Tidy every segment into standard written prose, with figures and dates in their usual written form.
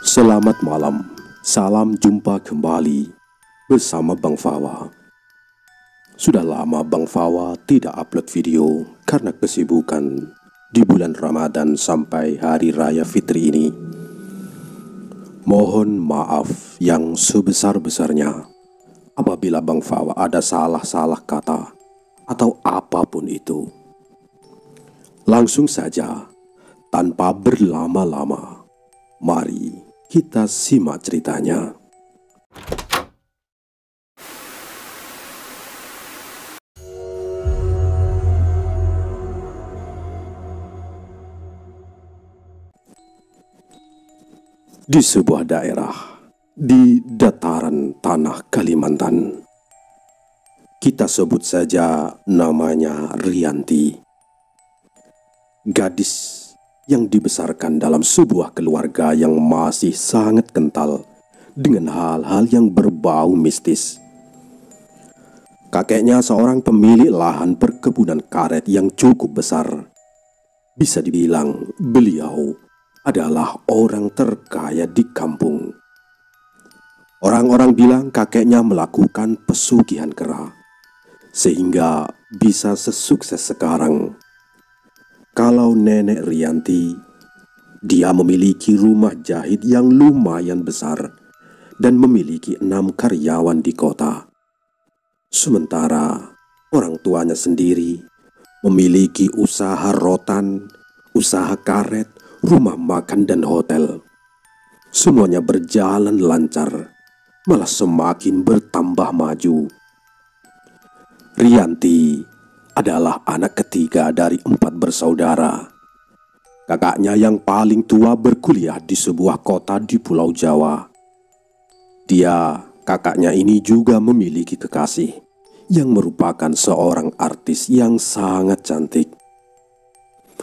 Selamat malam, salam jumpa kembali bersama Bang Fawa. Sudah lama Bang Fawa tidak upload video karena kesibukan di bulan Ramadan sampai Hari Raya Fitri ini. Mohon maaf yang sebesar-besarnya apabila Bang Fawa ada salah-salah kata atau apapun itu. Langsung saja, tanpa berlama-lama, mari kita simak ceritanya. Di sebuah daerah di dataran tanah Kalimantan, kita sebut saja namanya Rianti. Gadis yang dibesarkan dalam sebuah keluarga yang masih sangat kental dengan hal-hal yang berbau mistis. Kakeknya seorang pemilik lahan perkebunan karet yang cukup besar. Bisa dibilang beliau adalah orang terkaya di kampung. Orang-orang bilang kakeknya melakukan pesugihan kera sehingga bisa sesukses sekarang. Kalau nenek Rianti, dia memiliki rumah jahit yang lumayan besar dan memiliki 6 karyawan di kota. Sementara orang tuanya sendiri memiliki usaha rotan, usaha karet, rumah makan dan hotel. Semuanya berjalan lancar, malah semakin bertambah maju. Rianti adalah anak ketiga dari 4 bersaudara. Kakaknya yang paling tua berkuliah di sebuah kota di Pulau Jawa. Kakaknya ini juga memiliki kekasih yang merupakan seorang artis yang sangat cantik.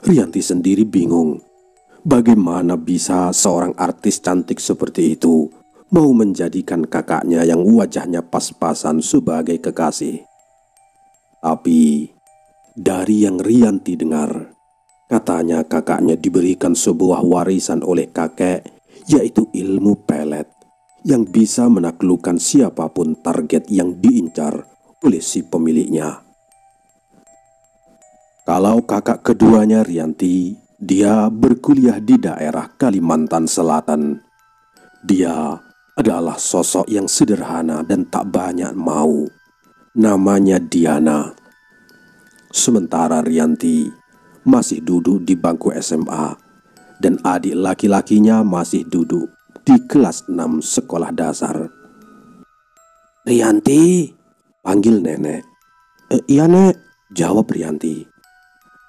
Rianti sendiri bingung bagaimana bisa seorang artis cantik seperti itu mau menjadikan kakaknya yang wajahnya pas-pasan sebagai kekasih. Tapi dari yang Rianti dengar, katanya kakaknya diberikan sebuah warisan oleh kakek, yaitu ilmu pelet yang bisa menaklukkan siapapun target yang diincar oleh si pemiliknya. Kalau kakak keduanya Rianti, dia berkuliah di daerah Kalimantan Selatan. Dia adalah sosok yang sederhana dan tak banyak mau. Namanya Diana. Sementara Rianti masih duduk di bangku SMA dan adik laki-lakinya masih duduk di kelas 6 sekolah dasar. "Rianti," panggil nenek. "Iya nek," jawab Rianti.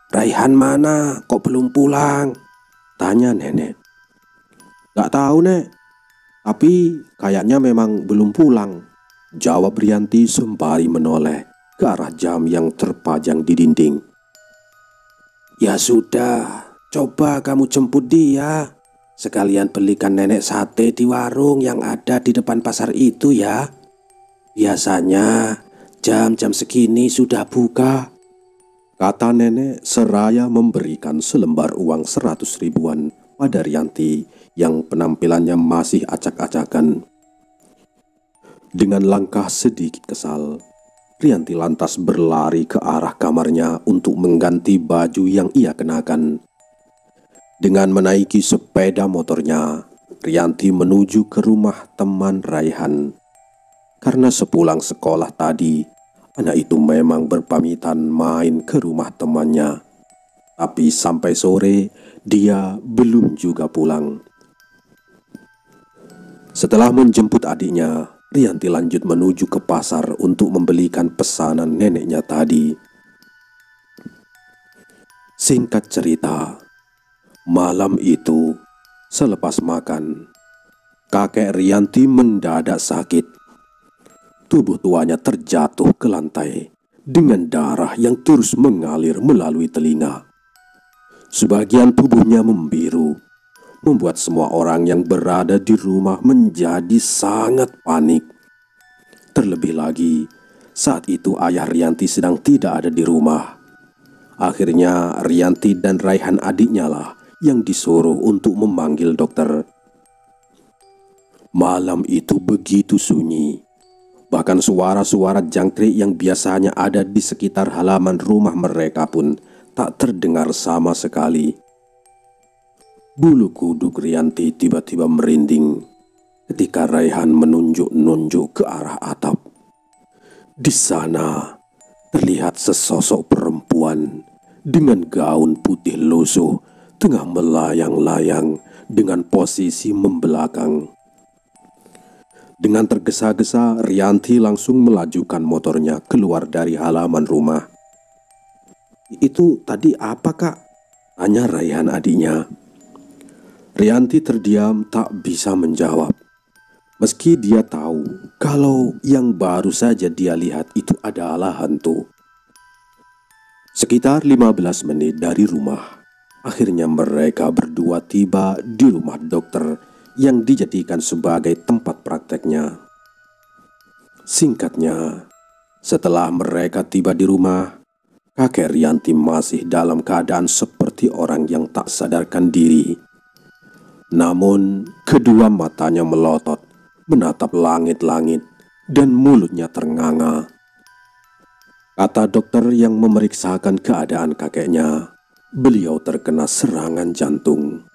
"Raihan mana? Kok belum pulang?" tanya nenek. "Gak tahu nek, tapi kayaknya memang belum pulang," jawab Rianti sembari menoleh ke arah jam yang terpajang di dinding. "Ya sudah, coba kamu jemput dia. Sekalian belikan nenek sate di warung yang ada di depan pasar itu ya. Biasanya jam-jam segini sudah buka," kata nenek seraya memberikan selembar uang 100 ribuan pada Rianti yang penampilannya masih acak-acakan. Dengan langkah sedikit kesal, Rianti lantas berlari ke arah kamarnya untuk mengganti baju yang ia kenakan. Dengan menaiki sepeda motornya, Rianti menuju ke rumah teman Raihan. Karena sepulang sekolah tadi, anak itu memang berpamitan main ke rumah temannya. Tapi sampai sore, dia belum juga pulang. Setelah menjemput adiknya, Rianti lanjut menuju ke pasar untuk membelikan pesanan neneknya tadi. Singkat cerita, malam itu selepas makan, kakek Rianti mendadak sakit. Tubuh tuanya terjatuh ke lantai dengan darah yang terus mengalir melalui telinga. Sebagian tubuhnya membiru, membuat semua orang yang berada di rumah menjadi sangat panik. Terlebih lagi, saat itu ayah Rianti sedang tidak ada di rumah. Akhirnya Rianti dan Raihan adiknya lah yang disuruh untuk memanggil dokter. Malam itu begitu sunyi. Bahkan suara-suara jangkrik yang biasanya ada di sekitar halaman rumah mereka pun tak terdengar sama sekali. Bulu kuduk Rianti tiba-tiba merinding ketika Raihan menunjuk-nunjuk ke arah atap. Di sana terlihat sesosok perempuan dengan gaun putih lusuh tengah melayang-layang dengan posisi membelakang. Dengan tergesa-gesa, Rianti langsung melajukan motornya keluar dari halaman rumah. "Itu tadi apa, Kak?" tanya Raihan adiknya. Rianti terdiam tak bisa menjawab. Meski dia tahu kalau yang baru saja dia lihat itu adalah hantu. Sekitar 15 menit dari rumah, akhirnya mereka berdua tiba di rumah dokter yang dijadikan sebagai tempat prakteknya. Singkatnya, setelah mereka tiba di rumah, kakek Rianti masih dalam keadaan seperti orang yang tak sadarkan diri. Namun, kedua matanya melotot, menatap langit-langit, dan mulutnya ternganga. Kata dokter yang memeriksakan keadaan kakeknya, beliau terkena serangan jantung.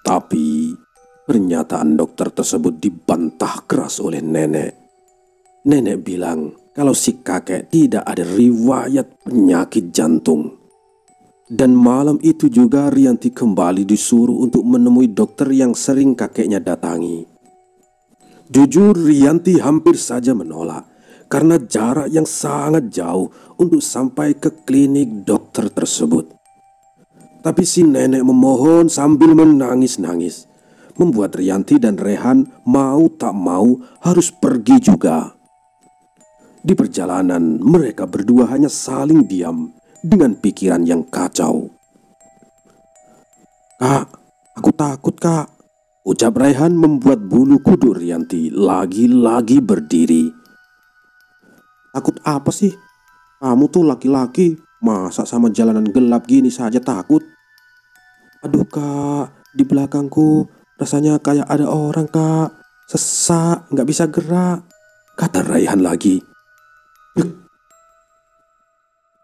Tapi pernyataan dokter tersebut dibantah keras oleh nenek. Nenek bilang kalau si kakek tidak ada riwayat penyakit jantung. Dan malam itu juga Rianti kembali disuruh untuk menemui dokter yang sering kakeknya datangi. Jujur Rianti hampir saja menolak karena jarak yang sangat jauh untuk sampai ke klinik dokter tersebut. Tapi si nenek memohon sambil menangis-nangis, membuat Rianti dan Rehan mau tak mau harus pergi juga. Di perjalanan mereka berdua hanya saling diam dengan pikiran yang kacau. "Kak, aku takut, Kak," ucap Rehan membuat bulu kuduk Rianti lagi-lagi berdiri. "Takut apa sih? Kamu tuh laki-laki, masa sama jalanan gelap gini saja takut?" "Aduh Kak, di belakangku rasanya kayak ada orang, Kak. Sesak, nggak bisa gerak," kata Raihan lagi. Dek.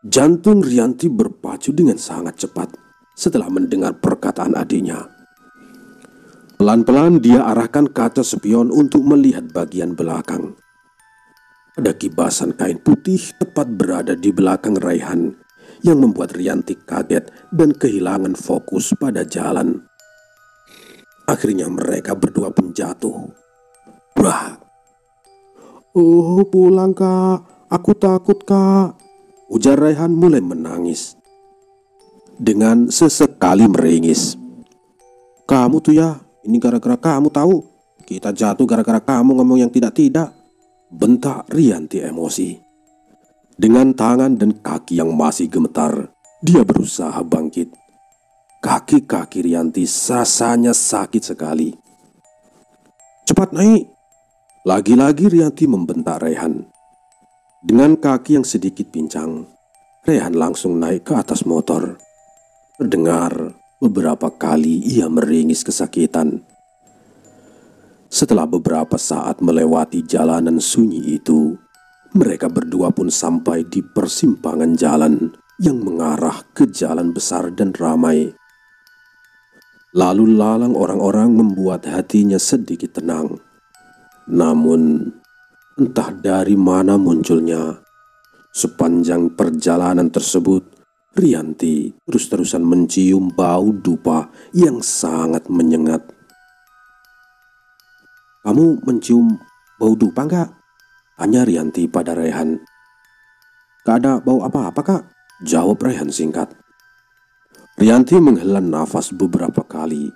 Jantung Rianti berpacu dengan sangat cepat setelah mendengar perkataan adiknya. Pelan-pelan dia arahkan kaca spion untuk melihat bagian belakang. Ada kibasan kain putih tepat berada di belakang Raihan yang membuat Rianti kaget dan kehilangan fokus pada jalan. Akhirnya mereka berdua pun jatuh. Brak! "Oh, pulang, Kak. Aku takut, Kak," ujar Raihan mulai menangis. Dengan sesekali meringis. "Kamu tuh ya, ini gara-gara kamu tahu. Kita jatuh gara-gara kamu ngomong yang tidak-tidak," bentak Rianti emosi. Dengan tangan dan kaki yang masih gemetar, dia berusaha bangkit. Kaki-kaki Rianti rasanya sakit sekali. "Cepat naik!" Lagi-lagi Rianti membentak Rehan. Dengan kaki yang sedikit pincang, Rehan langsung naik ke atas motor. Terdengar beberapa kali ia meringis kesakitan. Setelah beberapa saat melewati jalanan sunyi itu, mereka berdua pun sampai di persimpangan jalan yang mengarah ke jalan besar dan ramai. Lalu lalang orang-orang membuat hatinya sedikit tenang. Namun, entah dari mana munculnya, sepanjang perjalanan tersebut, Rianti terus-terusan mencium bau dupa yang sangat menyengat. "Kamu mencium bau dupa nggak?" tanya Rianti pada Rehan. "Gak ada bau apa-apa, Kak," jawab Rehan singkat. Rianti menghela nafas beberapa kali,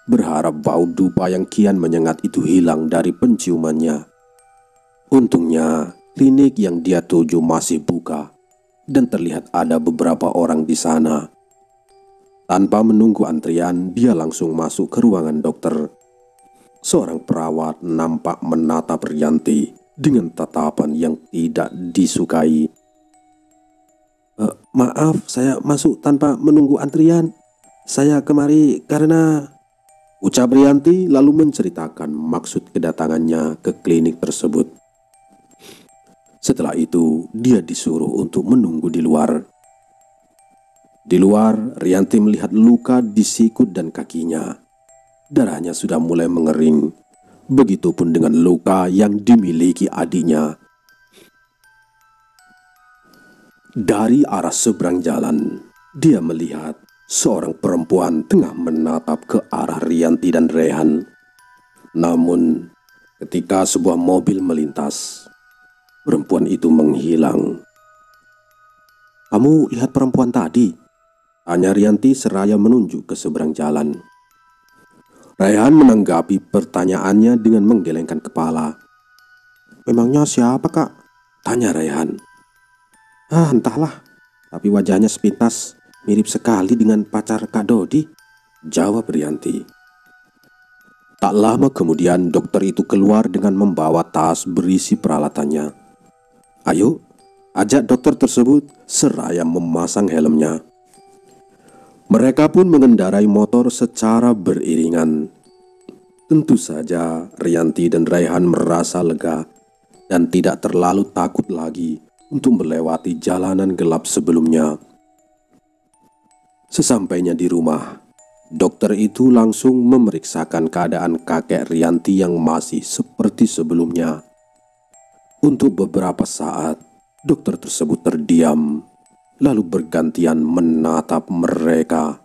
berharap bau dupa yang kian menyengat itu hilang dari penciumannya. Untungnya, klinik yang dia tuju masih buka dan terlihat ada beberapa orang di sana. Tanpa menunggu antrian, dia langsung masuk ke ruangan dokter. Seorang perawat nampak menatap Rianti dengan tatapan yang tidak disukai. "Maaf, saya masuk tanpa menunggu antrian. Saya kemari karena..." Ucap Rianti lalu menceritakan maksud kedatangannya ke klinik tersebut. Setelah itu, dia disuruh untuk menunggu di luar. Di luar, Rianti melihat luka di sikut dan kakinya. Darahnya sudah mulai mengering. Begitupun dengan luka yang dimiliki adiknya. Dari arah seberang jalan, dia melihat seorang perempuan tengah menatap ke arah Rianti dan Rehan. Namun, ketika sebuah mobil melintas, perempuan itu menghilang. "Kamu lihat perempuan tadi?" tanya Rianti seraya menunjuk ke seberang jalan. Rehan menanggapi pertanyaannya dengan menggelengkan kepala. "Memangnya siapa, Kak?" tanya Rehan. Entahlah, tapi wajahnya sepintas mirip sekali dengan pacar Kak Dodi," jawab Rianti. Tak lama kemudian dokter itu keluar dengan membawa tas berisi peralatannya. "Ayo," ajak dokter tersebut seraya memasang helmnya. Mereka pun mengendarai motor secara beriringan. Tentu saja Rianti dan Raihan merasa lega dan tidak terlalu takut lagi untuk melewati jalanan gelap sebelumnya. Sesampainya di rumah, dokter itu langsung memeriksakan keadaan kakek Rianti yang masih seperti sebelumnya. Untuk beberapa saat, dokter tersebut terdiam, lalu bergantian menatap mereka.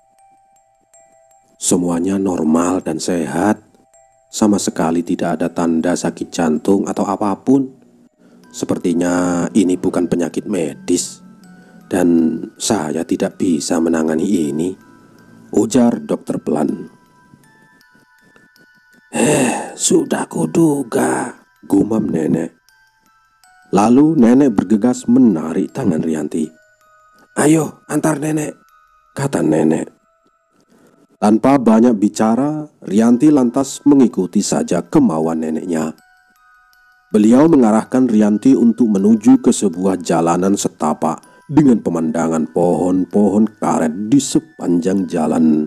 Semuanya normal dan sehat, sama sekali tidak ada tanda sakit jantung atau apapun. Sepertinya ini bukan penyakit medis, dan saya tidak bisa menangani ini, ujar dokter pelan. Sudah kuduga, gumam nenek. Lalu nenek bergegas menarik tangan Rianti. "Ayo, antar nenek," kata nenek. Tanpa banyak bicara, Rianti lantas mengikuti saja kemauan neneknya. Beliau mengarahkan Rianti untuk menuju ke sebuah jalanan setapak dengan pemandangan pohon-pohon karet di sepanjang jalan.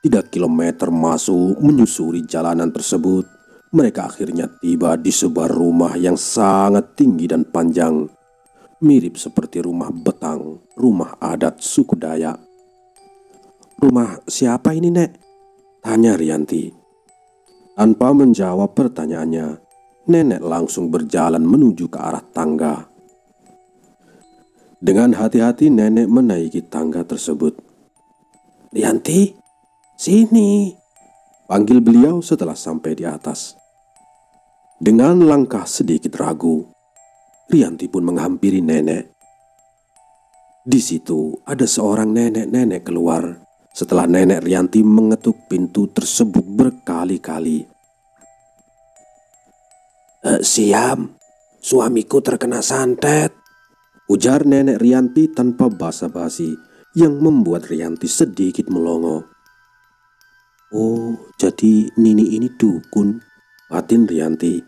3 kilometer masuk menyusuri jalanan tersebut, mereka akhirnya tiba di sebuah rumah yang sangat tinggi dan panjang, mirip seperti rumah betang, rumah adat suku Dayak. "Rumah siapa ini, Nek?" tanya Rianti. Tanpa menjawab pertanyaannya, nenek langsung berjalan menuju ke arah tangga. Dengan hati-hati nenek menaiki tangga tersebut. "Rianti, sini," panggil beliau setelah sampai di atas. Dengan langkah sedikit ragu, Rianti pun menghampiri nenek. Di situ ada seorang nenek-nenek keluar setelah nenek Rianti mengetuk pintu tersebut berkali-kali. "Siam, suamiku terkena santet," ujar nenek Rianti tanpa basa-basi yang membuat Rianti sedikit melongo. "Oh, jadi Nini ini dukun," batin Rianti.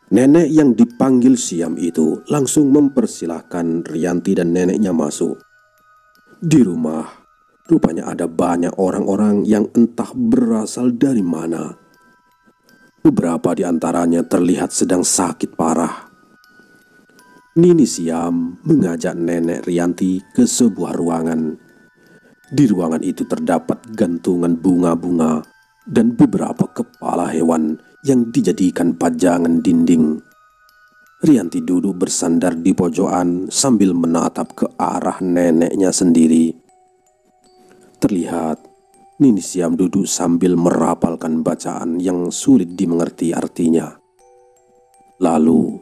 Nenek yang dipanggil Siam itu langsung mempersilahkan Rianti dan neneknya masuk. Di rumah, rupanya ada banyak orang-orang yang entah berasal dari mana. Beberapa di antaranya terlihat sedang sakit parah. Nini Siam mengajak nenek Rianti ke sebuah ruangan. Di ruangan itu terdapat gantungan bunga-bunga dan beberapa kepala hewan yang dijadikan pajangan dinding. Rianti duduk bersandar di pojokan sambil menatap ke arah neneknya sendiri. Terlihat Nini Siam duduk sambil merapalkan bacaan yang sulit dimengerti artinya. Lalu,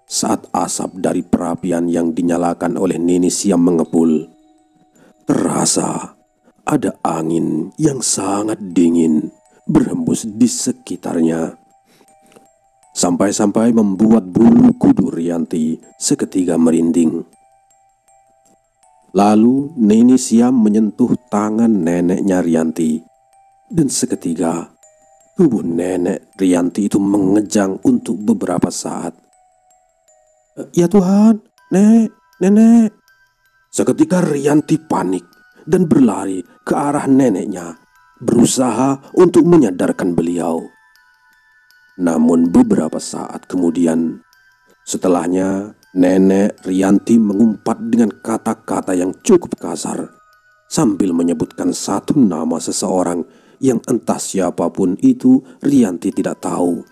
saat asap dari perapian yang dinyalakan oleh Nini Siam mengepul, terasa ada angin yang sangat dingin berhembus di sekitarnya. Sampai-sampai membuat bulu kuduk Rianti seketika merinding. Lalu Nini Siam menyentuh tangan neneknya Rianti, dan seketika tubuh nenek Rianti itu mengejang untuk beberapa saat. "Ya Tuhan, nenek." Seketika Rianti panik dan berlari ke arah neneknya. berusaha untuk menyadarkan beliau. Namun beberapa saat kemudian, setelahnya Nenek Rianti mengumpat dengan kata-kata yang cukup kasar sambil menyebutkan satu nama seseorang yang entah siapapun itu Rianti tidak tahu.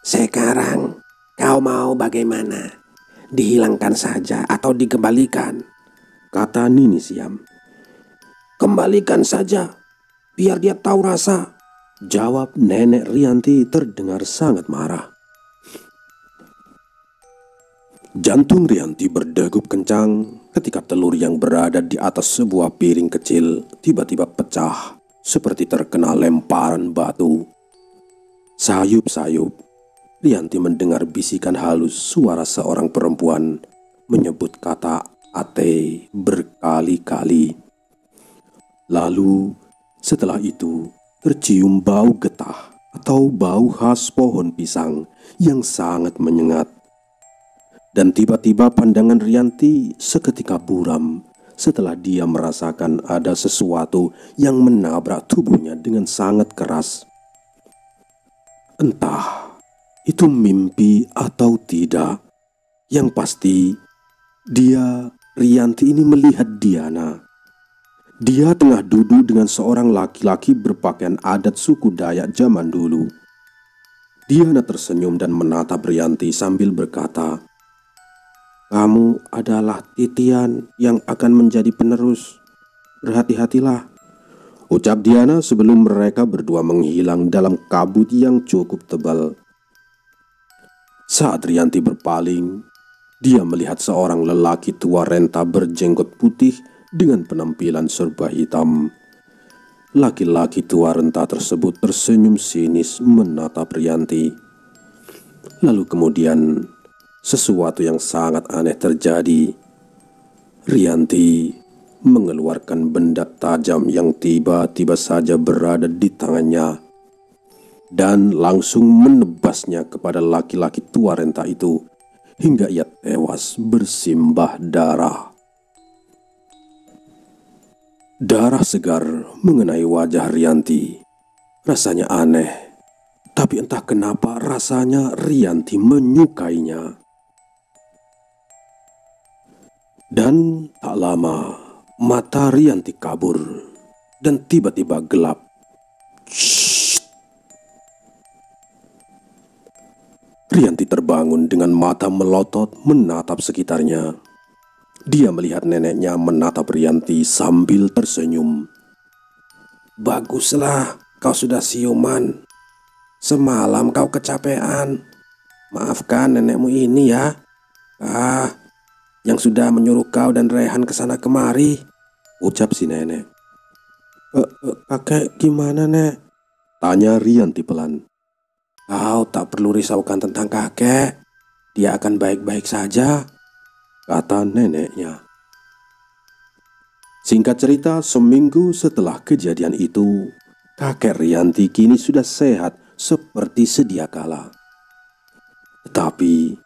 "Sekarang kau mau bagaimana? Dihilangkan saja atau dikembalikan?" kata Nini Siam. "Kembalikan saja, biar dia tahu rasa," jawab Nenek Rianti terdengar sangat marah. Jantung Rianti berdegup kencang ketika telur yang berada di atas sebuah piring kecil tiba-tiba pecah seperti terkena lemparan batu. Sayup-sayup, Rianti mendengar bisikan halus suara seorang perempuan menyebut kata Ate berkali-kali. Lalu setelah itu tercium bau getah atau bau khas pohon pisang yang sangat menyengat. Dan tiba-tiba pandangan Rianti seketika buram setelah dia merasakan ada sesuatu yang menabrak tubuhnya dengan sangat keras. Entah itu mimpi atau tidak, yang pasti Rianti ini melihat Diana. Dia tengah duduk dengan seorang laki-laki berpakaian adat suku Dayak zaman dulu. Diana tersenyum dan menatap Rianti sambil berkata, "Kamu adalah titian yang akan menjadi penerus. Berhati-hatilah," ucap Diana sebelum mereka berdua menghilang dalam kabut yang cukup tebal. Saat Rianti berpaling, dia melihat seorang lelaki tua renta berjenggot putih dengan penampilan serba hitam. Laki-laki tua renta tersebut tersenyum sinis menatap Rianti. Lalu kemudian sesuatu yang sangat aneh terjadi. Rianti mengeluarkan benda tajam yang tiba-tiba saja berada di tangannya dan langsung menebasnya kepada laki-laki tua renta itu hingga ia tewas bersimbah darah. Darah segar mengenai wajah Rianti. Rasanya aneh, tapi entah kenapa rasanya Rianti menyukainya. Dan tak lama, mata Rianti kabur dan tiba-tiba gelap. Shhh. Rianti terbangun dengan mata melotot menatap sekitarnya. Dia melihat neneknya menatap Rianti sambil tersenyum. "Baguslah, kau sudah siuman. Semalam kau kecapean. Maafkan nenekmu ini ya. Yang sudah menyuruh kau dan Rehan ke sana kemari," ucap si nenek. Kakek gimana, Nek?" tanya Rianti pelan. "Kau tak perlu risaukan tentang kakek. Dia akan baik-baik saja," kata neneknya. Singkat cerita, seminggu setelah kejadian itu, kakek Rianti kini sudah sehat seperti sedia kala. Tetapi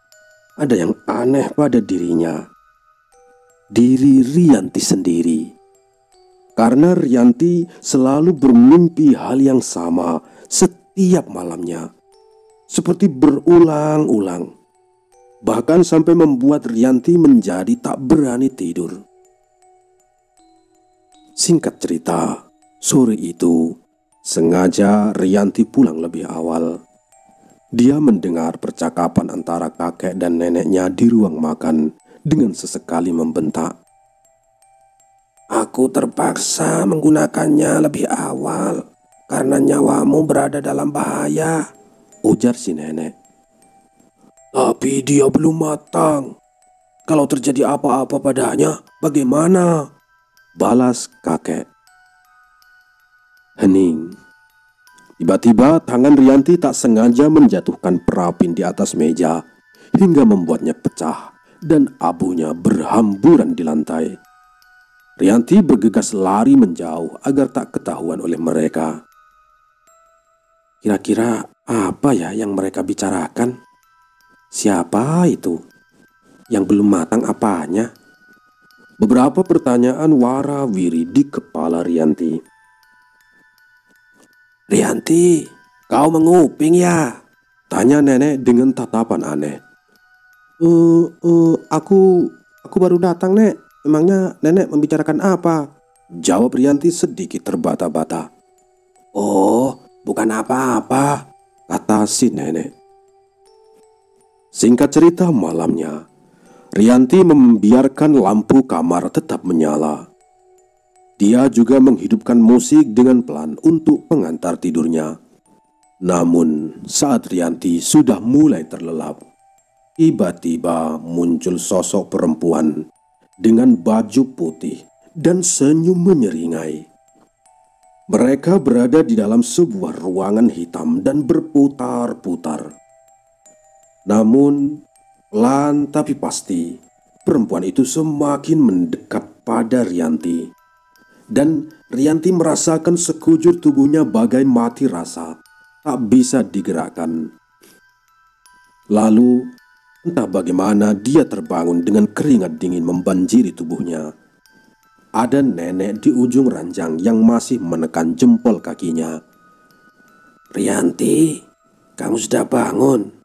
ada yang aneh pada dirinya. Diri Rianti sendiri. Karena Rianti selalu bermimpi hal yang sama setiap malamnya. Seperti berulang-ulang. Bahkan sampai membuat Rianti menjadi tak berani tidur. Singkat cerita, sore itu sengaja Rianti pulang lebih awal. Dia mendengar percakapan antara kakek dan neneknya di ruang makan dengan sesekali membentak. "Aku terpaksa menggunakannya lebih awal karena nyawamu berada dalam bahaya," ujar si nenek. "Tapi dia belum matang. Kalau terjadi apa-apa padanya, bagaimana?" balas kakek. Hening. Tiba-tiba tangan Rianti tak sengaja menjatuhkan perapin di atas meja hingga membuatnya pecah dan abunya berhamburan di lantai. Rianti bergegas lari menjauh agar tak ketahuan oleh mereka. Kira-kira apa ya yang mereka bicarakan? Siapa itu? Yang belum matang apanya? Beberapa pertanyaan warawiri di kepala Rianti. "Rianti, kau menguping ya?" tanya nenek dengan tatapan aneh. Aku baru datang, Nek. Emangnya nenek membicarakan apa?" jawab Rianti sedikit terbata-bata. "Oh, bukan apa-apa," kata si nenek. Singkat cerita, malamnya Rianti membiarkan lampu kamar tetap menyala. Dia juga menghidupkan musik dengan pelan untuk pengantar tidurnya. Namun, saat Rianti sudah mulai terlelap, tiba-tiba muncul sosok perempuan dengan baju putih dan senyum menyeringai. Mereka berada di dalam sebuah ruangan hitam dan berputar-putar. Namun, pelan tapi pasti, perempuan itu semakin mendekat pada Rianti. Dan Rianti merasakan sekujur tubuhnya bagai mati rasa, tak bisa digerakkan. Lalu, entah bagaimana dia terbangun dengan keringat dingin membanjiri tubuhnya. Ada nenek di ujung ranjang yang masih menekan jempol kakinya. "Rianti, kamu sudah bangun?"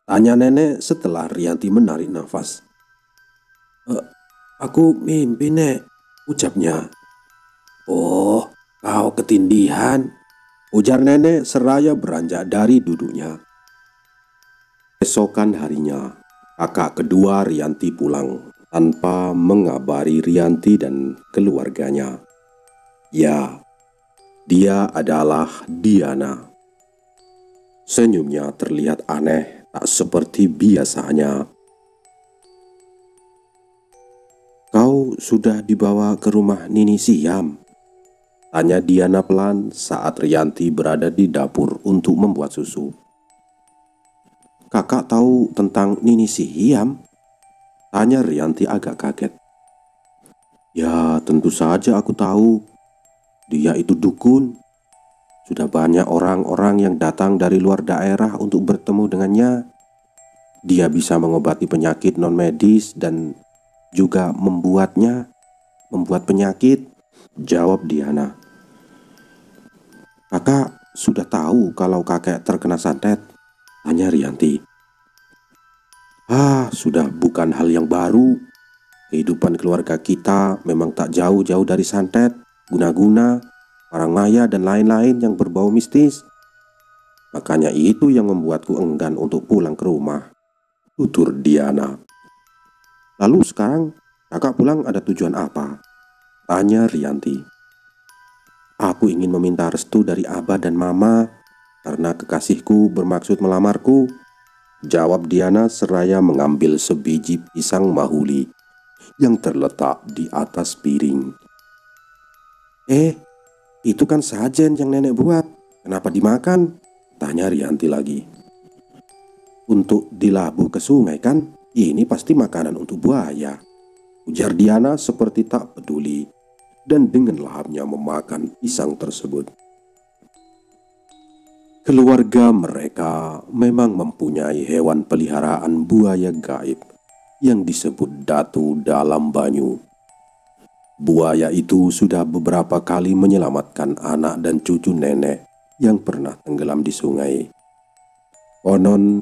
tanya nenek setelah Rianti menarik nafas. Aku mimpi, Nek," ucapnya. "Oh, kau ketindihan," ujar nenek seraya beranjak dari duduknya. Esokan harinya, kakak kedua Rianti pulang tanpa mengabari Rianti dan keluarganya. Ya, dia adalah Diana. Senyumnya terlihat aneh, tak seperti biasanya. "Kau sudah dibawa ke rumah Nini Siam?" tanya Diana pelan saat Rianti berada di dapur untuk membuat susu. "Kakak tahu tentang Nini Siam?" tanya Rianti agak kaget. "Ya, tentu saja aku tahu. Dia itu dukun. Sudah banyak orang-orang yang datang dari luar daerah untuk bertemu dengannya. Dia bisa mengobati penyakit non-medis dan juga membuat penyakit," jawab Diana. "Kakak sudah tahu kalau kakek terkena santet?" tanya Rianti. Sudah bukan hal yang baru. Kehidupan keluarga kita memang tak jauh-jauh dari santet, guna-guna, orang maya dan lain-lain yang berbau mistis. Makanya itu yang membuatku enggan untuk pulang ke rumah, tutur Diana. "Lalu sekarang kakak pulang ada tujuan apa?" tanya Rianti. "Aku ingin meminta restu dari Abah dan Mama karena kekasihku bermaksud melamarku," jawab Diana seraya mengambil sebiji pisang mahuli yang terletak di atas piring. Itu kan sajen yang nenek buat. Kenapa dimakan?" tanya Rianti lagi. "Untuk dilabuh ke sungai kan? Ini pasti makanan untuk buaya," ujar Diana seperti tak peduli, dan dengan lahapnya memakan pisang tersebut. Keluarga mereka memang mempunyai hewan peliharaan buaya gaib yang disebut Datu Dalam Banyu. Buaya itu sudah beberapa kali menyelamatkan anak dan cucu nenek yang pernah tenggelam di sungai. Konon,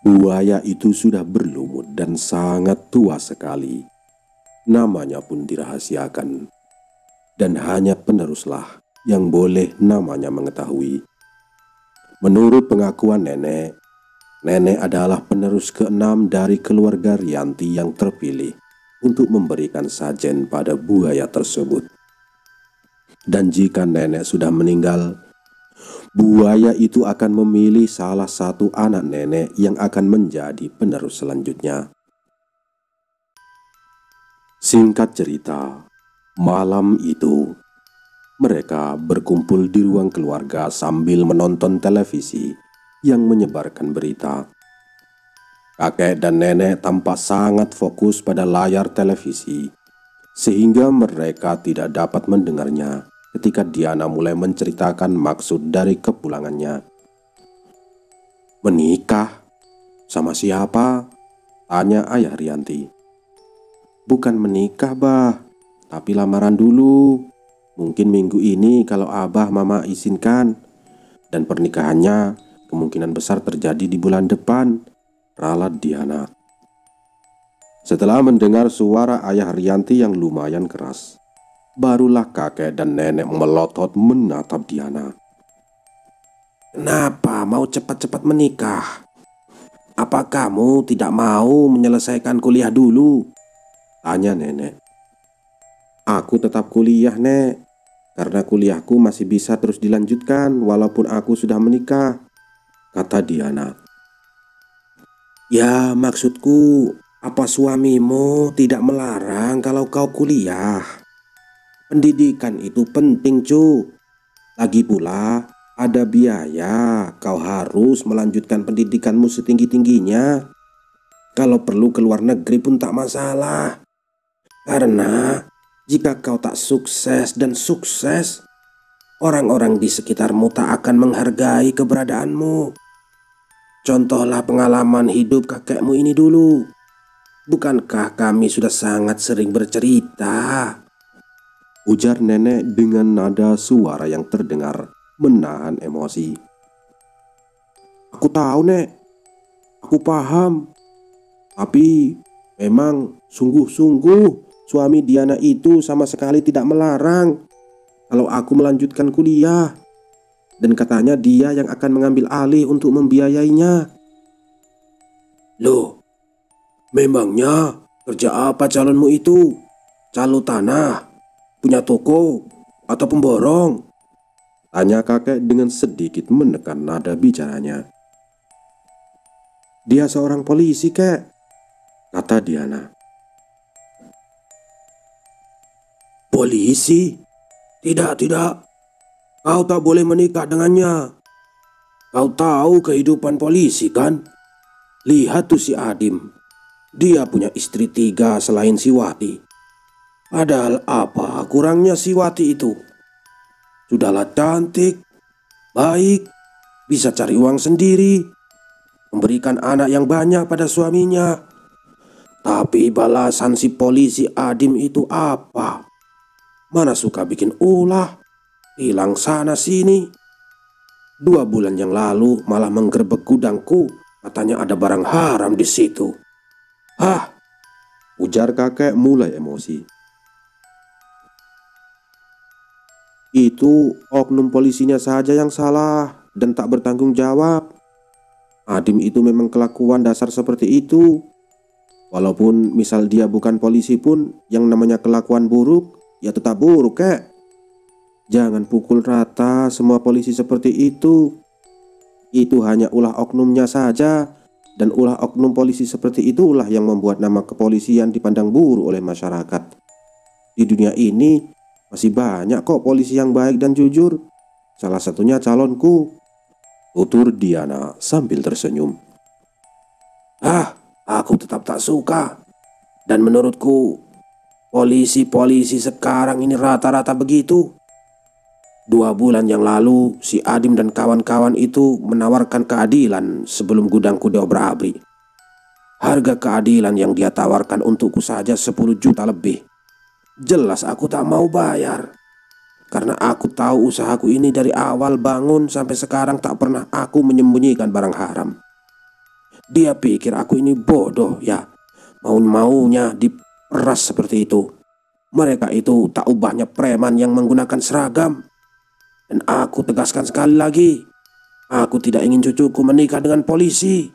buaya itu sudah berlumut dan sangat tua sekali. Namanya pun dirahasiakan, dan hanya peneruslah yang boleh namanya mengetahui. Menurut pengakuan nenek adalah penerus keenam dari keluarga Rianti yang terpilih untuk memberikan sajen pada buaya tersebut. Dan jika nenek sudah meninggal, buaya itu akan memilih salah satu anak nenek yang akan menjadi penerus selanjutnya. Singkat cerita, malam itu mereka berkumpul di ruang keluarga sambil menonton televisi yang menyebarkan berita. Kakek dan nenek tampak sangat fokus pada layar televisi, sehingga mereka tidak dapat mendengarnya ketika Diana mulai menceritakan maksud dari kepulangannya. "Menikah? Sama siapa?" tanya ayah Rianti. Bukan menikah, Bah, tapi lamaran dulu. Mungkin minggu ini kalau Abah Mama izinkan. Dan pernikahannya kemungkinan besar terjadi di bulan depan, ralat Diana. Setelah mendengar suara ayah Rianti yang lumayan keras, barulah kakek dan nenek melotot menatap Diana. Kenapa mau cepat-cepat menikah? Apa kamu tidak mau menyelesaikan kuliah dulu? Tanya nenek. Aku tetap kuliah, Nek. Karena kuliahku masih bisa terus dilanjutkan walaupun aku sudah menikah, kata Diana. Ya, maksudku, apa suamimu tidak melarang kalau kau kuliah? Pendidikan itu penting, cu. Lagi pula, ada biaya. Kau harus melanjutkan pendidikanmu setinggi-tingginya. Kalau perlu ke luar negeri pun tak masalah. Karena jika kau tak sukses dan sukses, orang-orang di sekitarmu tak akan menghargai keberadaanmu. Contohlah pengalaman hidup kakekmu ini dulu. Bukankah kami sudah sangat sering bercerita? Ujar nenek dengan nada suara yang terdengar menahan emosi. Aku tahu, Nek. Aku paham. Tapi memang sungguh-sungguh suami Diana itu sama sekali tidak melarang kalau aku melanjutkan kuliah. Dan katanya dia yang akan mengambil alih untuk membiayainya. Loh, memangnya kerja apa calonmu itu? Calo tanah? Punya toko? Atau pemborong? Tanya kakek dengan sedikit menekan nada bicaranya. Dia seorang polisi, Kek, kata Diana. Polisi? Tidak. Kau tak boleh menikah dengannya. Kau tahu kehidupan polisi kan? Lihat tuh si Adim. Dia punya istri 3 selain si Wati. Padahal apa kurangnya si Wati itu? Sudahlah cantik, baik, bisa cari uang sendiri, memberikan anak yang banyak pada suaminya. Tapi balasan si polisi Adim itu apa? Mana suka bikin ulah, hilang sana sini. 2 bulan yang lalu malah menggerebek gudangku, katanya ada barang haram di situ. Hah, ujar kakek mulai emosi. Itu oknum polisinya saja yang salah dan tak bertanggung jawab. Adim itu memang kelakuan dasar seperti itu. Walaupun misal dia bukan polisi pun, yang namanya kelakuan buruk ya tetap buruk, Kek. Jangan pukul rata semua polisi seperti itu. Itu hanya ulah oknumnya saja. Dan ulah oknum polisi seperti itulah yang membuat nama kepolisian dipandang buruk oleh masyarakat. Di dunia ini masih banyak kok polisi yang baik dan jujur. Salah satunya calonku, tutur Diana sambil tersenyum. Aku tetap tak suka. Dan menurutku, polisi-polisi sekarang ini rata-rata begitu. 2 bulan yang lalu, si Adim dan kawan-kawan itu menawarkan keadilan sebelum gudangku diobrak-abrik. Harga keadilan yang dia tawarkan untukku saja 10 juta lebih. Jelas aku tak mau bayar. Karena aku tahu usahaku ini dari awal bangun sampai sekarang tak pernah aku menyembunyikan barang haram. Dia pikir aku ini bodoh ya. Mau-maunya diperas seperti itu. Mereka itu tak ubahnya preman yang menggunakan seragam. Dan aku tegaskan sekali lagi, aku tidak ingin cucuku menikah dengan polisi,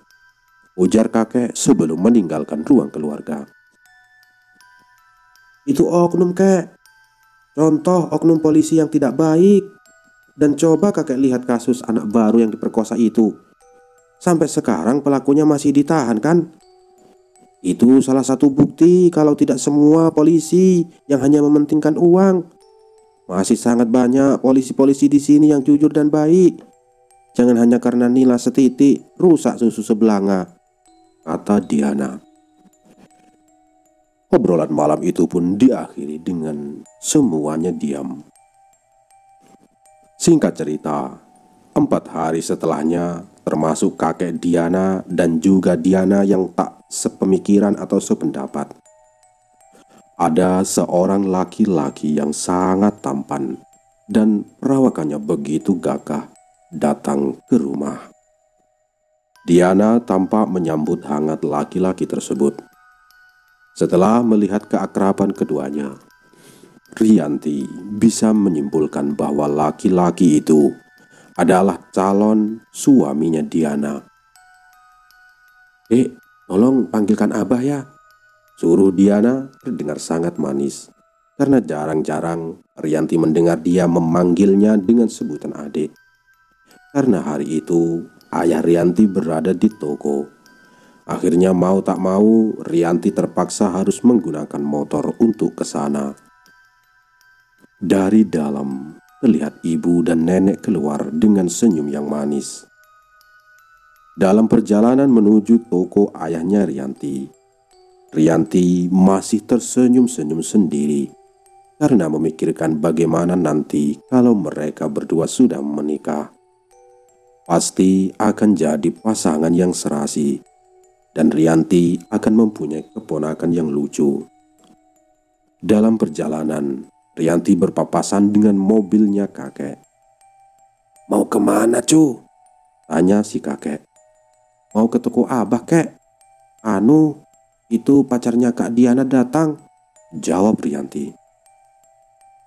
ujar kakek sebelum meninggalkan ruang keluarga. Itu oknum, Kek. Contoh oknum polisi yang tidak baik. Dan coba kakek lihat kasus anak baru yang diperkosa itu. Sampai sekarang pelakunya masih ditahan kan? Itu salah satu bukti kalau tidak semua polisi yang hanya mementingkan uang. Masih sangat banyak polisi-polisi di sini yang jujur dan baik. Jangan hanya karena nilai setitik rusak susu sebelanga, kata Diana. Obrolan malam itu pun diakhiri dengan semuanya diam. Singkat cerita, 4 hari setelahnya, termasuk kakek Diana dan juga Diana yang tak sepemikiran atau sependapat, ada seorang laki-laki yang sangat tampan dan perawakannya begitu gagah datang ke rumah. Diana tampak menyambut hangat laki-laki tersebut. Setelah melihat keakraban keduanya, Rianti bisa menyimpulkan bahwa laki-laki itu adalah calon suaminya Diana. Tolong panggilkan Abah ya," suruh Diana terdengar sangat manis, karena jarang-jarang Rianti mendengar dia memanggilnya dengan sebutan adik. Karena hari itu ayah Rianti berada di toko. Akhirnya mau tak mau Rianti terpaksa harus menggunakan motor untuk ke sana. Dari dalam terlihat ibu dan nenek keluar dengan senyum yang manis. Dalam perjalanan menuju toko ayahnya Rianti, Rianti masih tersenyum-senyum sendiri karena memikirkan bagaimana nanti kalau mereka berdua sudah menikah. Pasti akan jadi pasangan yang serasi, dan Rianti akan mempunyai keponakan yang lucu. Dalam perjalanan, Rianti berpapasan dengan mobilnya kakek. "Mau kemana, cu?" tanya si kakek. "Mau ke toko Abah, kek. Itu pacarnya Kak Diana datang," jawab Rianti.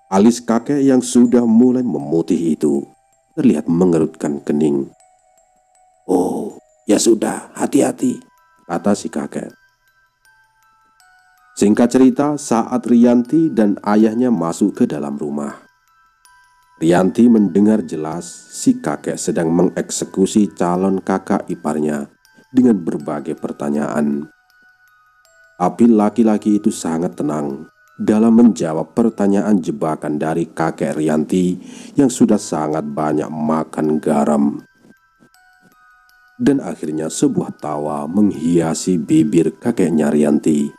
Alis kakek yang sudah mulai memutih itu terlihat mengerutkan kening. "Oh, ya sudah, hati-hati," kata si kakek. Singkat cerita, saat Rianti dan ayahnya masuk ke dalam rumah, Rianti mendengar jelas si kakek sedang mengeksekusi calon kakak iparnya dengan berbagai pertanyaan. Tapi laki-laki itu sangat tenang dalam menjawab pertanyaan jebakan dari kakek Rianti yang sudah sangat banyak makan garam. Dan akhirnya sebuah tawa menghiasi bibir kakeknya Rianti.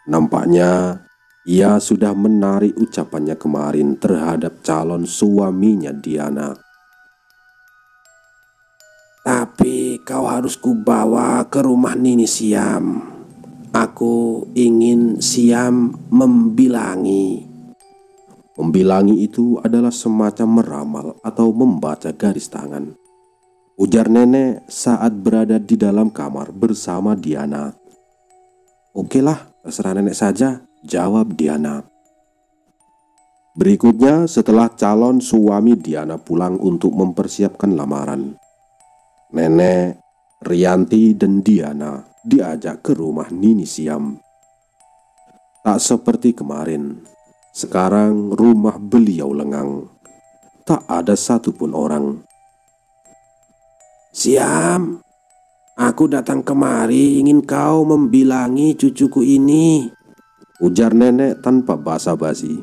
Nampaknya ia sudah menarik ucapannya kemarin terhadap calon suaminya Diana. "Tapi kau harus kubawa ke rumah Nini Siam. Aku ingin Siam membilangi." Membilangi itu adalah semacam meramal atau membaca garis tangan, ujar nenek saat berada di dalam kamar bersama Diana. "Okelah, terserah nenek saja," jawab Diana. Berikutnya, setelah calon suami Diana pulang untuk mempersiapkan lamaran, nenek, Rianti, dan Diana diajak ke rumah Nini Siam. Tak seperti kemarin, sekarang rumah beliau lengang. Tak ada satupun orang. "Siam, aku datang kemari ingin kau membilangi cucuku ini," ujar nenek tanpa basa-basi.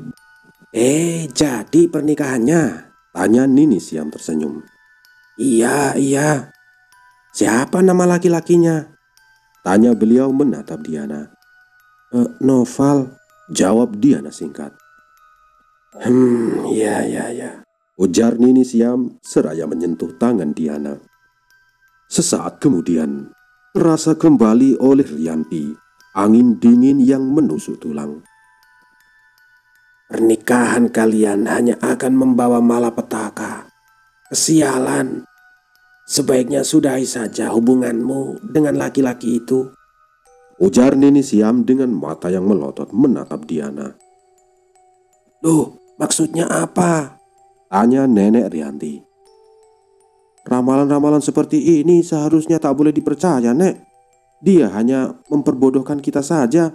Jadi pernikahannya?" tanya Nini Siam tersenyum. Iya. Siapa nama laki-lakinya?" tanya beliau menatap Diana. Noval," jawab Diana singkat. Ya, ujar Nini Siam seraya menyentuh tangan Diana. Sesaat kemudian, terasa kembali oleh Rianti angin dingin yang menusuk tulang. "Pernikahan kalian hanya akan membawa malapetaka. Kesialan. Sebaiknya sudahi saja hubunganmu dengan laki-laki itu," ujar Nini Siam dengan mata yang melotot menatap Diana. "Loh, maksudnya apa?" tanya nenek Rianti. "Ramalan-ramalan seperti ini seharusnya tak boleh dipercaya, Nek. Dia hanya memperbodohkan kita saja,"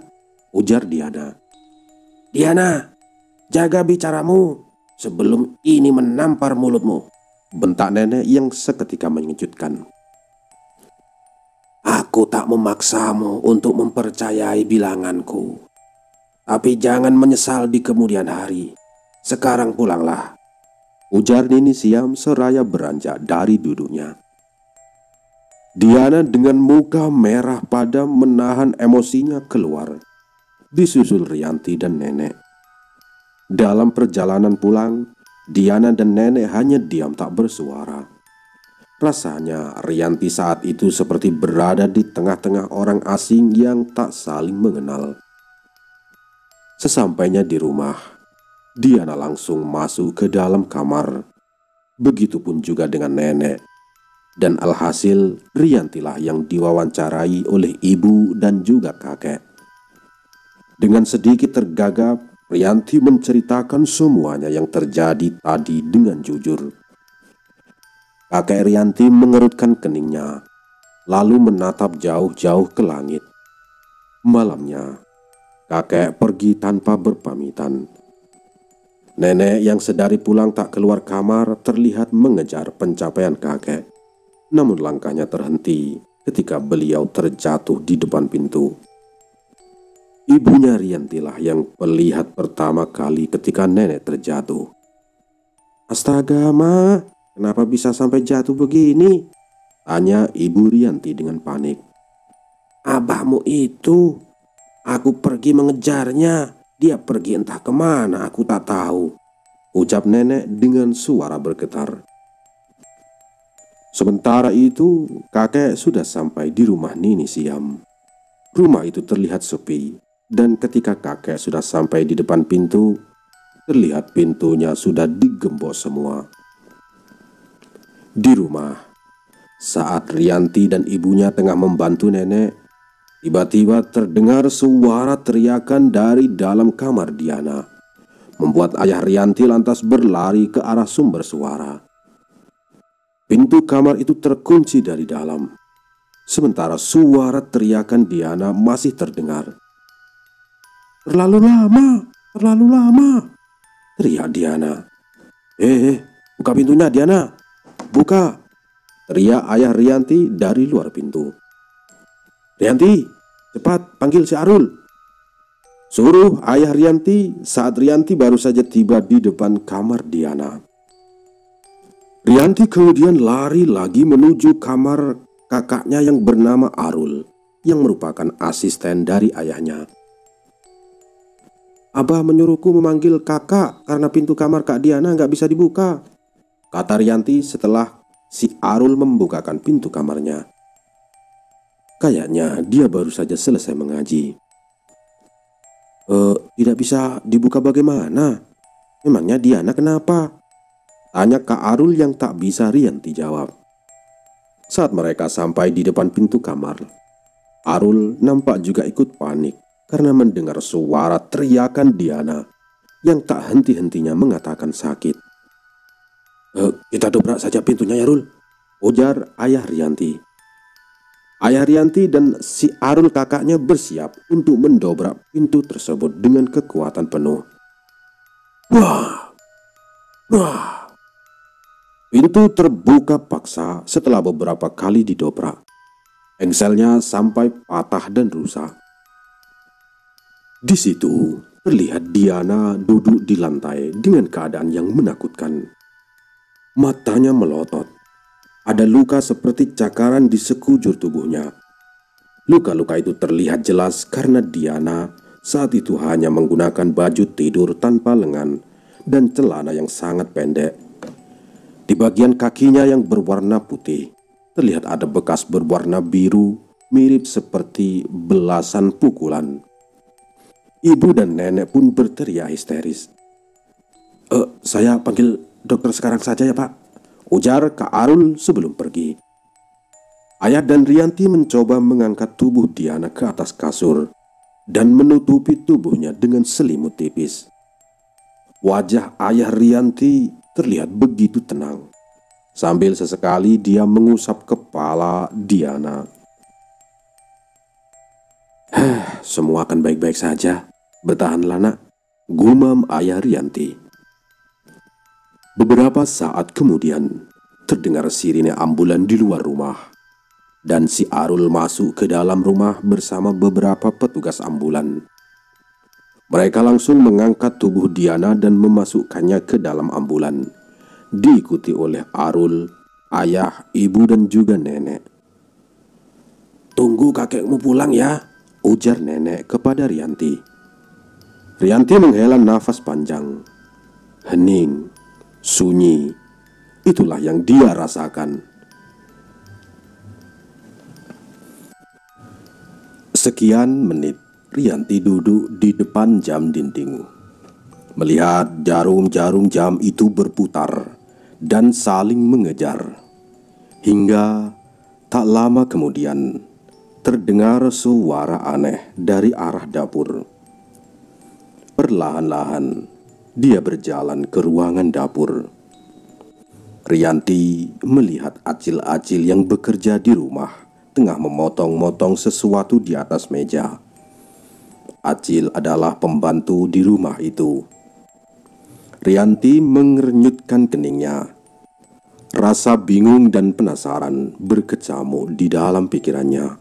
ujar Diana. "Diana, jaga bicaramu sebelum ini menampar mulutmu," bentak nenek yang seketika mengejutkan. "Aku tak memaksamu untuk mempercayai bilanganku. Tapi jangan menyesal di kemudian hari. Sekarang pulanglah," ujar Nini Siam seraya beranjak dari duduknya. Diana dengan muka merah padam menahan emosinya keluar, disusul Rianti dan nenek. Dalam perjalanan pulang, Diana dan nenek hanya diam tak bersuara. Rasanya Rianti saat itu seperti berada di tengah-tengah orang asing yang tak saling mengenal. Sesampainya di rumah, Diana langsung masuk ke dalam kamar. Begitupun juga dengan nenek. Dan alhasil Riantilah yang diwawancarai oleh ibu dan juga kakek. Dengan sedikit tergagap, Rianti menceritakan semuanya yang terjadi tadi dengan jujur. Kakek Rianti mengerutkan keningnya, lalu menatap jauh-jauh ke langit. Malamnya, kakek pergi tanpa berpamitan. Nenek yang sedari pulang tak keluar kamar terlihat mengejar pencapaian kakek. Namun langkahnya terhenti ketika beliau terjatuh di depan pintu. Ibunya Riantilah yang melihat pertama kali ketika nenek terjatuh. "Astaga, Ma, kenapa bisa sampai jatuh begini?" tanya ibu Rianti dengan panik. "Abahmu itu, aku pergi mengejarnya. Dia pergi entah kemana, aku tak tahu," ucap nenek dengan suara bergetar. Sementara itu, kakek sudah sampai di rumah Nini Siam. Rumah itu terlihat sepi, dan ketika kakek sudah sampai di depan pintu, terlihat pintunya sudah digembos semua. Di rumah, saat Rianti dan ibunya tengah membantu nenek, tiba-tiba terdengar suara teriakan dari dalam kamar Diana, membuat ayah Rianti lantas berlari ke arah sumber suara. Pintu kamar itu terkunci dari dalam, sementara suara teriakan Diana masih terdengar. Terlalu lama, teriak Diana. Buka pintunya Diana, buka!" teriak ayah Rianti dari luar pintu. "Rianti, cepat panggil si Arul!" suruh ayah Rianti saat Rianti baru saja tiba di depan kamar Diana. Rianti kemudian lari lagi menuju kamar kakaknya yang bernama Arul, yang merupakan asisten dari ayahnya. "Abah menyuruhku memanggil kakak karena pintu kamar Kak Diana nggak bisa dibuka," kata Rianti setelah si Arul membukakan pintu kamarnya. Kayaknya dia baru saja selesai mengaji. Tidak bisa dibuka bagaimana? Memangnya Diana kenapa?" tanya Kak Arul yang tak bisa Rianti jawab. Saat mereka sampai di depan pintu kamar, Arul nampak juga ikut panik karena mendengar suara teriakan Diana yang tak henti-hentinya mengatakan sakit. Kita dobrak saja pintunya ya, Rul," ujar ayah Rianti. Ayah Rianti dan si Arul kakaknya bersiap untuk mendobrak pintu tersebut dengan kekuatan penuh. Wah! Pintu terbuka paksa setelah beberapa kali didobrak. Engselnya sampai patah dan rusak. Di situ terlihat Diana duduk di lantai dengan keadaan yang menakutkan. Matanya melotot. Ada luka seperti cakaran di sekujur tubuhnya. Luka-luka itu terlihat jelas karena Diana saat itu hanya menggunakan baju tidur tanpa lengan dan celana yang sangat pendek. Di bagian kakinya yang berwarna putih, terlihat ada bekas berwarna biru mirip seperti belasan pukulan. Ibu dan nenek pun berteriak histeris. Saya panggil dokter sekarang saja ya, Pak," ujar Kak Arul sebelum pergi. Ayah dan Rianti mencoba mengangkat tubuh Diana ke atas kasur dan menutupi tubuhnya dengan selimut tipis. Wajah ayah Rianti terlihat begitu tenang. Sambil sesekali dia mengusap kepala Diana. Semua akan baik-baik saja. Bertahanlah nak, gumam ayah Rianti. Beberapa saat kemudian, terdengar sirine ambulan di luar rumah. Dan si Arul masuk ke dalam rumah bersama beberapa petugas ambulan. Mereka langsung mengangkat tubuh Diana dan memasukkannya ke dalam ambulan, diikuti oleh Arul, ayah, ibu, dan juga nenek. "Tunggu kakekmu pulang ya," ujar nenek kepada Rianti. Rianti menghela nafas panjang. Hening, sunyi, itulah yang dia rasakan. Sekian menit Rianti duduk di depan jam dinding, melihat jarum-jarum jam itu berputar dan saling mengejar. Hingga tak lama kemudian terdengar suara aneh dari arah dapur. Perlahan-lahan dia berjalan ke ruangan dapur. Rianti melihat Acil-Acil yang bekerja di rumah tengah memotong-motong sesuatu di atas meja. Acil adalah pembantu di rumah itu. Rianti mengernyutkan keningnya. Rasa bingung dan penasaran berkecamuk di dalam pikirannya.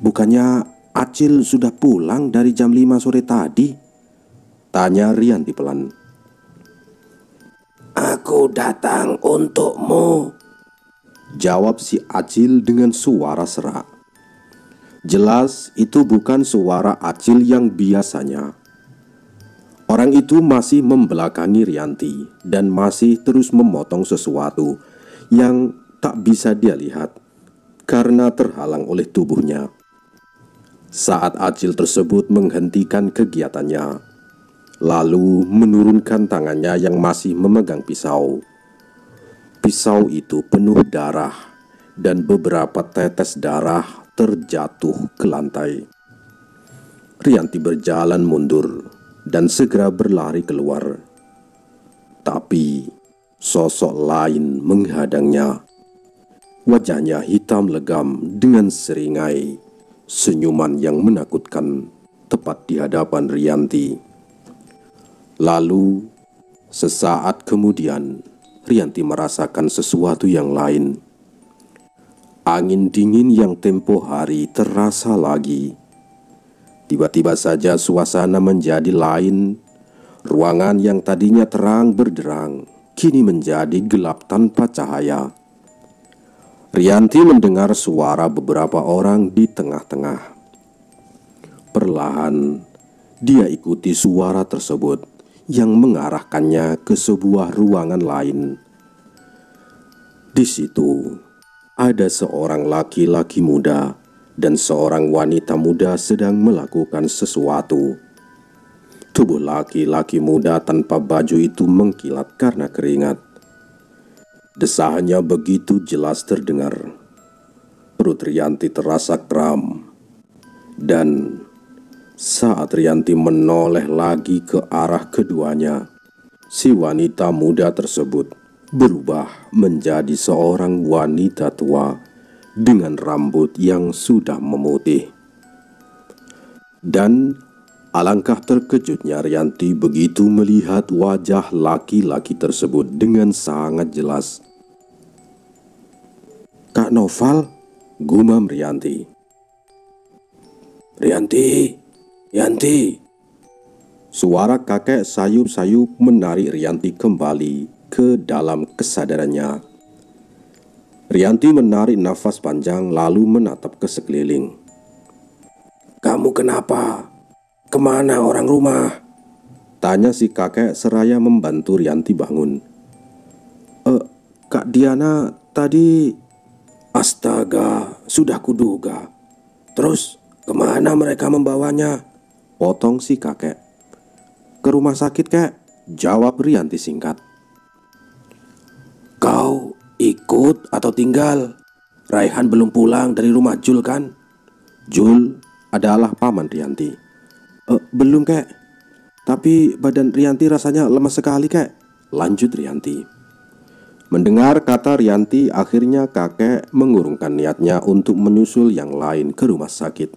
Bukannya Acil sudah pulang dari jam 5 sore tadi? Tanya Rianti pelan. Aku datang untukmu, jawab si Acil dengan suara serak. Jelas itu bukan suara Acil yang biasanya. Orang itu masih membelakangi Rianti dan masih terus memotong sesuatu yang tak bisa dia lihat karena terhalang oleh tubuhnya. Saat Acil tersebut menghentikan kegiatannya, lalu menurunkan tangannya yang masih memegang pisau. Pisau itu penuh darah dan beberapa tetes darah terjatuh ke lantai. Rianti berjalan mundur dan segera berlari keluar. Tapi sosok lain menghadangnya. Wajahnya hitam legam dengan seringai senyuman yang menakutkan tepat di hadapan Rianti. Lalu sesaat kemudian Rianti merasakan sesuatu yang lain. Angin dingin yang tempo hari terasa lagi. Tiba-tiba saja suasana menjadi lain. Ruangan yang tadinya terang berderang kini menjadi gelap tanpa cahaya. Rianti mendengar suara beberapa orang di tengah-tengah. Perlahan dia ikuti suara tersebut yang mengarahkannya ke sebuah ruangan lain. Di situ ada seorang laki-laki muda dan seorang wanita muda sedang melakukan sesuatu. Tubuh laki-laki muda tanpa baju itu mengkilat karena keringat. Desahannya begitu jelas terdengar. Perut Rianti terasa kram. Dan saat Rianti menoleh lagi ke arah keduanya, si wanita muda tersebut berubah menjadi seorang wanita tua dengan rambut yang sudah memutih. Dan alangkah terkejutnya Rianti begitu melihat wajah laki-laki tersebut dengan sangat jelas. Kak Noval, gumam Rianti. Rianti. Suara kakek sayup-sayup menarik Rianti kembali ke dalam kesadarannya. Rianti menarik nafas panjang lalu menatap ke sekeliling. Kamu kenapa? Kemana orang rumah? Tanya si kakek seraya membantu Rianti bangun. Kak Diana tadi. Astaga, sudah kuduga. Terus kemana mereka membawanya? Potong si kakek. Ke rumah sakit, kek, jawab Rianti singkat. Kau ikut atau tinggal? Raihan belum pulang dari rumah Jul kan? Jul adalah paman Rianti. Belum, kek. Tapi badan Rianti rasanya lemas sekali, kek. Lanjut Rianti. Mendengar kata Rianti, akhirnya kakek mengurungkan niatnya untuk menyusul yang lain ke rumah sakit.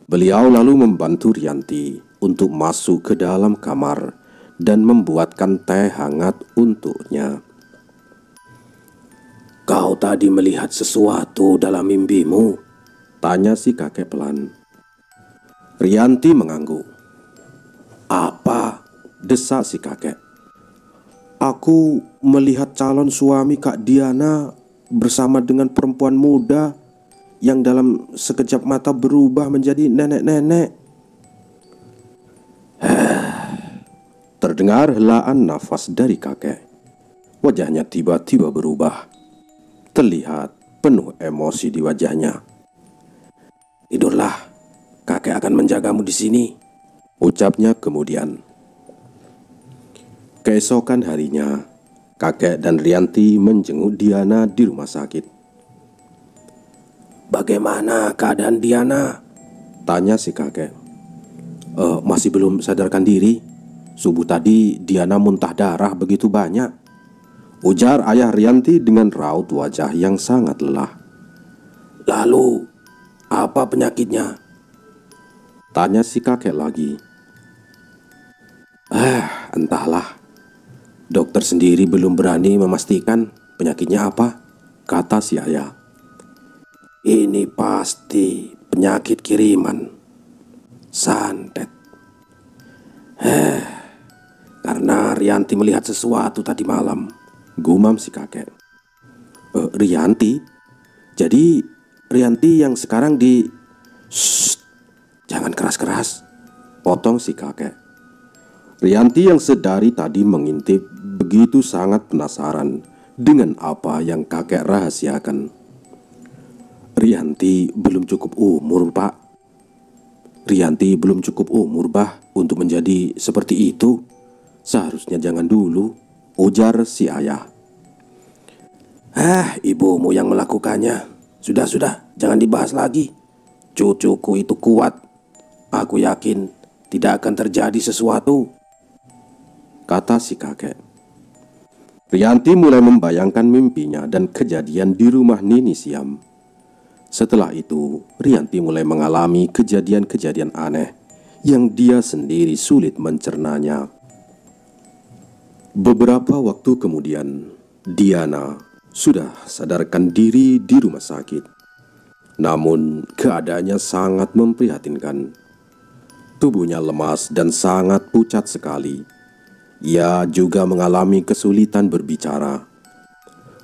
Beliau lalu membantu Rianti untuk masuk ke dalam kamar dan membuatkan teh hangat untuknya. Kau tadi melihat sesuatu dalam mimpimu? Tanya si kakek pelan. Rianti mengangguk. Apa? Desak si kakek. Aku melihat calon suami Kak Diana bersama dengan perempuan muda yang dalam sekejap mata berubah menjadi nenek-nenek. Terdengar helaan nafas dari kakek. Wajahnya tiba-tiba berubah. Terlihat penuh emosi di wajahnya. Tidurlah, kakek akan menjagamu di sini, ucapnya kemudian. Keesokan harinya, kakek dan Rianti menjenguk Diana di rumah sakit. Bagaimana keadaan Diana? Tanya si kakek. Masih belum sadarkan diri. Subuh tadi Diana muntah darah begitu banyak, ujar ayah Rianti dengan raut wajah yang sangat lelah. Lalu, apa penyakitnya? Tanya si kakek lagi. Entahlah. Dokter sendiri belum berani memastikan penyakitnya apa, kata si ayah. Ini pasti penyakit kiriman. Santet. Karena Rianti melihat sesuatu tadi malam, gumam si kakek. Rianti? Jadi Rianti yang sekarang di... Shh, jangan keras-keras, potong si kakek. Rianti yang sedari tadi mengintip begitu sangat penasaran dengan apa yang kakek rahasiakan. Rianti belum cukup umur, Pak. Rianti belum cukup umur, Bah, untuk menjadi seperti itu. Seharusnya jangan dulu, ujar si ayah. Ibumu yang melakukannya. Sudah, jangan dibahas lagi. Cucuku itu kuat. Aku yakin tidak akan terjadi sesuatu, kata si kakek. Rianti mulai membayangkan mimpinya dan kejadian di rumah Nini Siam. Setelah itu, Rianti mulai mengalami kejadian-kejadian aneh yang dia sendiri sulit mencernanya. Beberapa waktu kemudian, Diana sudah sadarkan diri di rumah sakit. Namun, keadaannya sangat memprihatinkan. Tubuhnya lemas dan sangat pucat sekali. Ia juga mengalami kesulitan berbicara.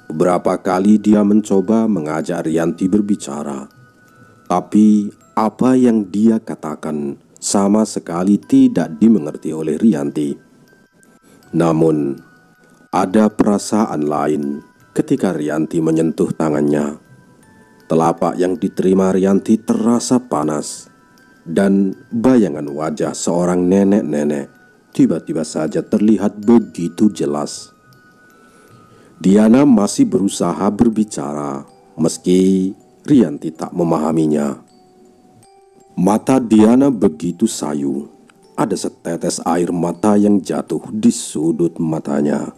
Beberapa kali dia mencoba mengajak Rianti berbicara, tapi apa yang dia katakan sama sekali tidak dimengerti oleh Rianti. Namun, ada perasaan lain ketika Rianti menyentuh tangannya. Telapak yang diterima Rianti terasa panas, dan bayangan wajah seorang nenek-nenek tiba-tiba saja terlihat begitu jelas. Diana masih berusaha berbicara, meski Rianti tak memahaminya. Mata Diana begitu sayu, ada setetes air mata yang jatuh di sudut matanya.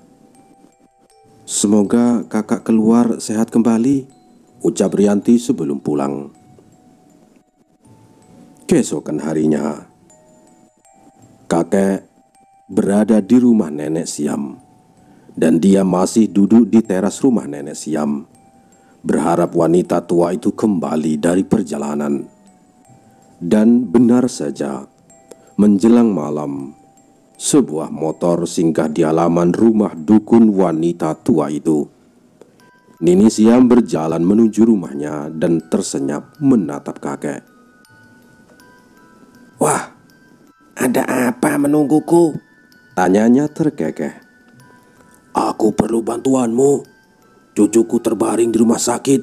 Semoga kakak keluar sehat kembali, ucap Rianti sebelum pulang. Keesokan harinya, kakek berada di rumah nenek Siam, dan dia masih duduk di teras rumah nenek Siam, berharap wanita tua itu kembali dari perjalanan. Dan benar saja, menjelang malam, sebuah motor singgah di halaman rumah dukun wanita tua itu. Nini Siam berjalan menuju rumahnya dan tersenyap menatap kakek. Wah, ada apa menungguku? Tanyanya terkekeh. Aku perlu bantuanmu. Cucuku terbaring di rumah sakit,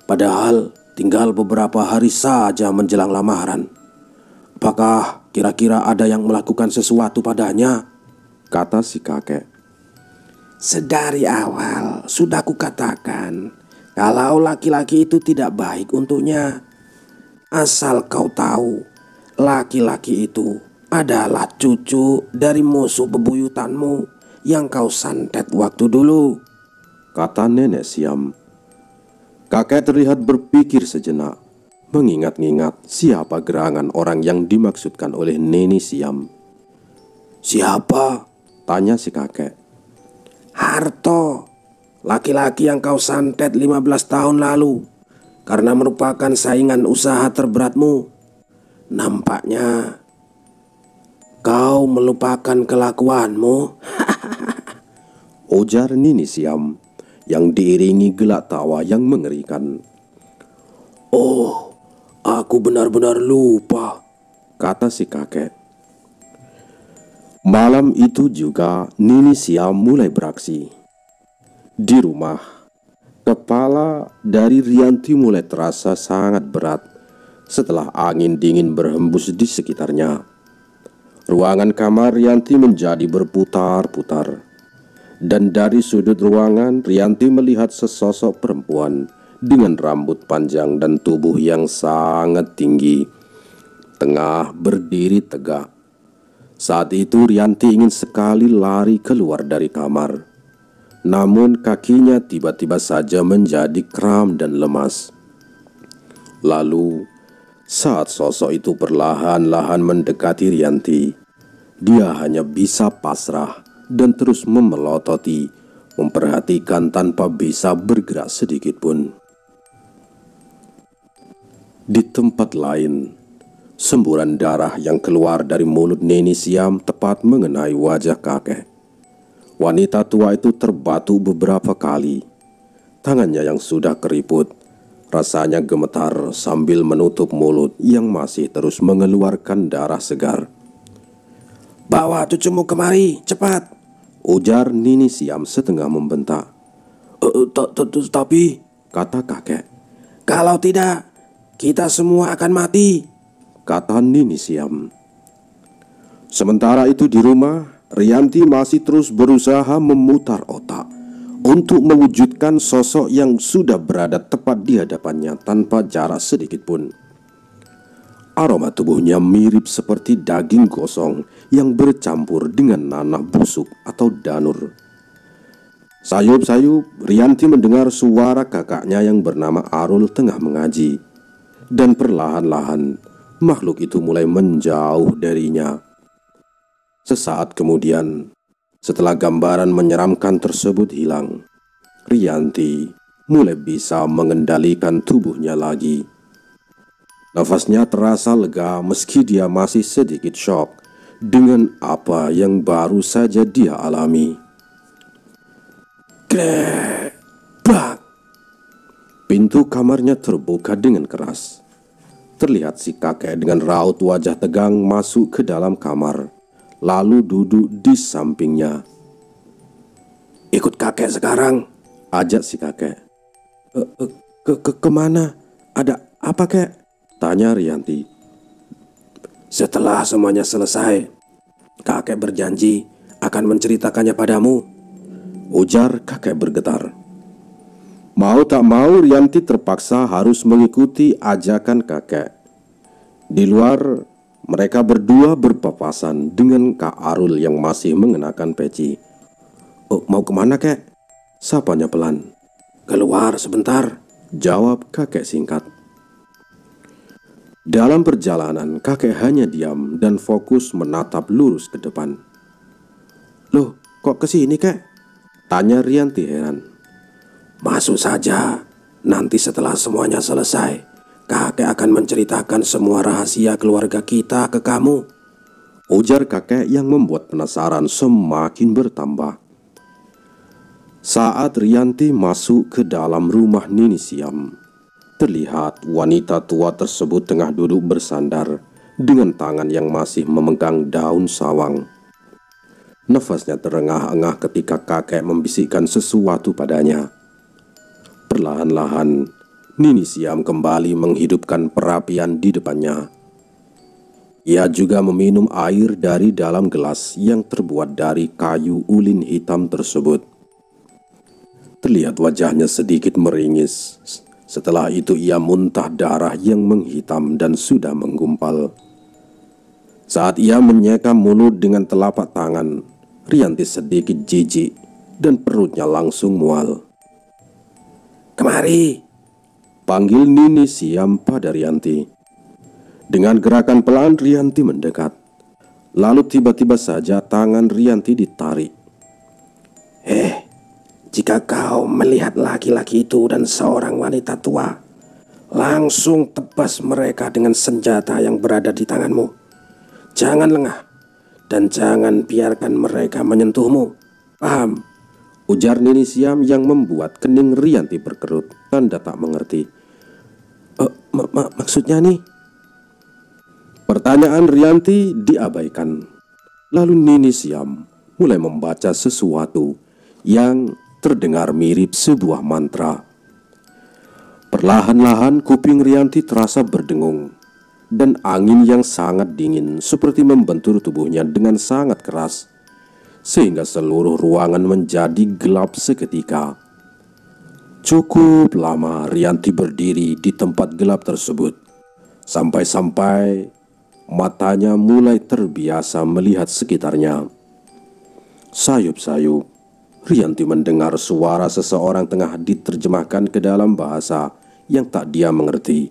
padahal tinggal beberapa hari saja menjelang lamaran. Apakah kira-kira ada yang melakukan sesuatu padanya? Kata si kakek. Sedari awal sudah kukatakan kalau laki-laki itu tidak baik untuknya. Asal kau tahu, laki-laki itu adalah cucu dari musuh bebuyutanmu yang kau santet waktu dulu, kata nenek Siam. Kakek terlihat berpikir sejenak, mengingat-ingat siapa gerangan orang yang dimaksudkan oleh Nini Siam. Siapa? Tanya si kakek. Harto, laki-laki yang kau santet 15 tahun lalu karena merupakan saingan usaha terberatmu. Nampaknya kau melupakan kelakuanmu, ujar Nini Siam yang diiringi gelak tawa yang mengerikan. Oh, aku benar-benar lupa, kata si kakek. Malam itu juga Nini Siam mulai beraksi. Di rumah, kepala dari Rianti mulai terasa sangat berat setelah angin dingin berhembus di sekitarnya. Ruangan kamar Rianti menjadi berputar-putar, dan dari sudut ruangan Rianti melihat sesosok perempuan dengan rambut panjang dan tubuh yang sangat tinggi, tengah berdiri tegak. Saat itu Rianti ingin sekali lari keluar dari kamar, namun kakinya tiba-tiba saja menjadi kram dan lemas. Lalu saat sosok itu perlahan-lahan mendekati Rianti, dia hanya bisa pasrah dan terus memelototi, memperhatikan tanpa bisa bergerak sedikit pun. Di tempat lain, semburan darah yang keluar dari mulut Neni Siam tepat mengenai wajah kakek. Wanita tua itu terbatuk beberapa kali. Tangannya yang sudah keriput rasanya gemetar sambil menutup mulut yang masih terus mengeluarkan darah segar. "Bawa cucumu kemari, cepat!" ujar Nini Siam setengah membentak. Tapi," kata kakek. "Kalau tidak, kita semua akan mati," kata Nini Siam. Sementara itu di rumah, Rianti masih terus berusaha memutar otak untuk mewujudkan sosok yang sudah berada tepat di hadapannya tanpa jarak sedikit pun. Aroma tubuhnya mirip seperti daging gosong yang bercampur dengan nanah busuk atau danur. Sayup-sayup, Rianti mendengar suara kakaknya yang bernama Arul tengah mengaji, dan perlahan-lahan makhluk itu mulai menjauh darinya. Sesaat kemudian, setelah gambaran menyeramkan tersebut hilang, Rianti mulai bisa mengendalikan tubuhnya lagi. Nafasnya terasa lega meski dia masih sedikit syok dengan apa yang baru saja dia alami. Bang! Pintu kamarnya terbuka dengan keras. Terlihat si kakek dengan raut wajah tegang masuk ke dalam kamar, lalu duduk di sampingnya. "Ikut kakek sekarang," ajak si kakek. Kemana? Ada apa, kek?" tanya Rianti. "Setelah semuanya selesai, kakek berjanji akan menceritakannya padamu," ujar kakek bergetar. Mau tak mau Rianti terpaksa harus mengikuti ajakan kakek. Di luar, mereka berdua berpapasan dengan Kak Arul yang masih mengenakan peci. Mau kemana, kek?" sapanya pelan. "Keluar sebentar," jawab kakek singkat. Dalam perjalanan, kakek hanya diam dan fokus menatap lurus ke depan. "Loh, kok kesini, kek?" tanya Rianti heran. "Masuk saja, nanti setelah semuanya selesai, kakek akan menceritakan semua rahasia keluarga kita ke kamu," ujar kakek yang membuat penasaran semakin bertambah. Saat Rianti masuk ke dalam rumah Nini Siam, terlihat wanita tua tersebut tengah duduk bersandar dengan tangan yang masih memegang daun sawang. Nafasnya terengah-engah ketika kakek membisikkan sesuatu padanya. Perlahan-lahan, Nini Siam kembali menghidupkan perapian di depannya. Ia juga meminum air dari dalam gelas yang terbuat dari kayu ulin hitam tersebut. Terlihat wajahnya sedikit meringis. Setelah itu ia muntah darah yang menghitam dan sudah menggumpal. Saat ia menyeka mulut dengan telapak tangan, Rianti sedikit jijik dan perutnya langsung mual. "Kemari!" panggil Nini Siam pada Rianti. Dengan gerakan pelan Rianti mendekat. Lalu tiba-tiba saja tangan Rianti ditarik. "Jika kau melihat laki-laki itu dan seorang wanita tua, langsung tebas mereka dengan senjata yang berada di tanganmu. Jangan lengah dan jangan biarkan mereka menyentuhmu. Paham?" ujar Nini Siam yang membuat kening Rianti berkerut, tanda tak mengerti. Maksudnya nih?" Pertanyaan Rianti diabaikan. Lalu Nini Siam mulai membaca sesuatu yang terdengar mirip sebuah mantra. Perlahan-lahan kuping Rianti terasa berdengung, dan angin yang sangat dingin seperti membentur tubuhnya dengan sangat keras, sehingga seluruh ruangan menjadi gelap seketika. Cukup lama Rianti berdiri di tempat gelap tersebut, sampai-sampai matanya mulai terbiasa melihat sekitarnya. Sayup-sayup, Rianti mendengar suara seseorang tengah diterjemahkan ke dalam bahasa yang tak dia mengerti.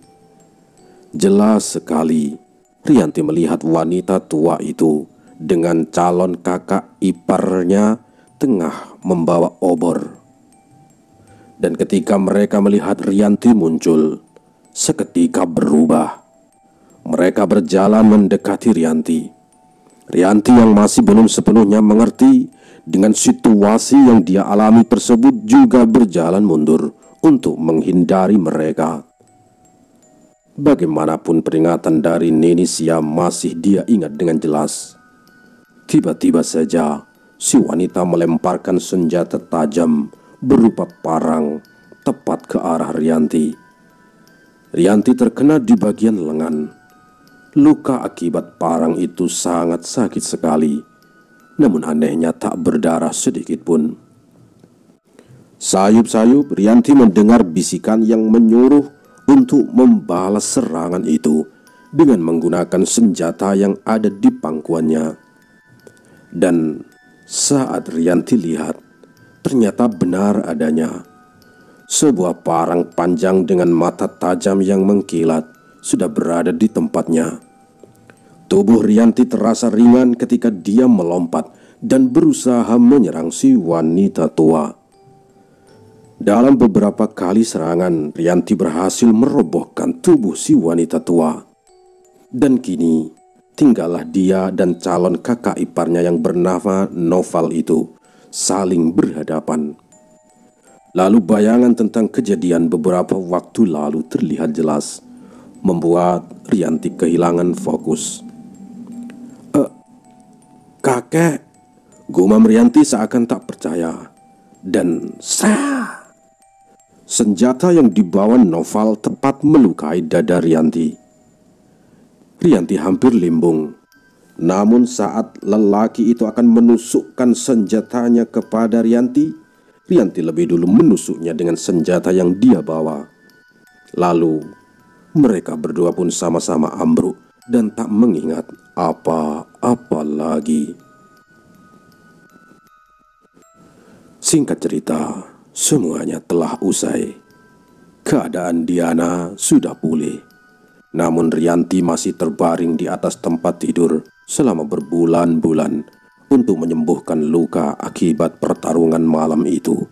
Jelas sekali, Rianti melihat wanita tua itu dengan calon kakak iparnya tengah membawa obor. Dan ketika mereka melihat Rianti muncul, seketika berubah. Mereka berjalan mendekati Rianti. Rianti yang masih belum sepenuhnya mengerti dengan situasi yang dia alami tersebut juga berjalan mundur untuk menghindari mereka. Bagaimanapun peringatan dari Neni Sia masih dia ingat dengan jelas. Tiba-tiba saja si wanita melemparkan senjata tajam berupa parang tepat ke arah Rianti. Rianti terkena di bagian lengan. Luka akibat parang itu sangat sakit sekali, namun anehnya tak berdarah sedikit pun. Sayup-sayup Rianti mendengar bisikan yang menyuruh untuk membalas serangan itu dengan menggunakan senjata yang ada di pangkuannya. Dan saat Rianti lihat, ternyata benar adanya. Sebuah parang panjang dengan mata tajam yang mengkilat sudah berada di tempatnya. Tubuh Rianti terasa ringan ketika dia melompat dan berusaha menyerang si wanita tua. Dalam beberapa kali serangan, Rianti berhasil merobohkan tubuh si wanita tua. Dan kini, tinggallah dia dan calon kakak iparnya yang bernama Noval itu saling berhadapan. Lalu bayangan tentang kejadian beberapa waktu lalu terlihat jelas, membuat Rianti kehilangan fokus. "Kakek," gumam Rianti seakan tak percaya. Dan senjata yang dibawa Noval tepat melukai dada Rianti. Rianti hampir limbung. Namun saat lelaki itu akan menusukkan senjatanya kepada Rianti, Rianti lebih dulu menusuknya dengan senjata yang dia bawa. Lalu mereka berdua pun sama-sama ambruk dan tak mengingat apa-apa lagi. Singkat cerita, semuanya telah usai. Keadaan Diana sudah pulih. Namun Rianti masih terbaring di atas tempat tidur selama berbulan-bulan untuk menyembuhkan luka akibat pertarungan malam itu.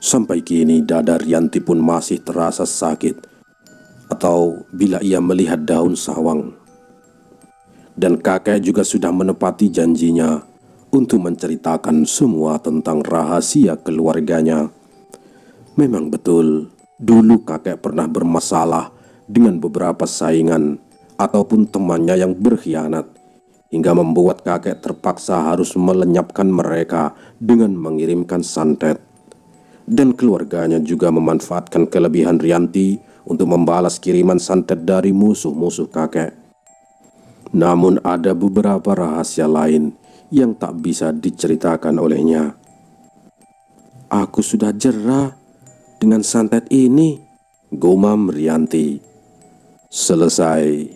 Sampai kini dada Rianti pun masih terasa sakit, atau bila ia melihat daun sawang. Dan kakek juga sudah menepati janjinya untuk menceritakan semua tentang rahasia keluarganya. Memang betul, dulu kakek pernah bermasalah dengan beberapa saingan ataupun temannya yang berkhianat, hingga membuat kakek terpaksa harus melenyapkan mereka dengan mengirimkan santet. Dan keluarganya juga memanfaatkan kelebihan Rianti untuk membalas kiriman santet dari musuh-musuh kakek. Namun ada beberapa rahasia lain yang tak bisa diceritakan olehnya. "Aku sudah jera dengan santet ini," gumam Rianti. Selesai.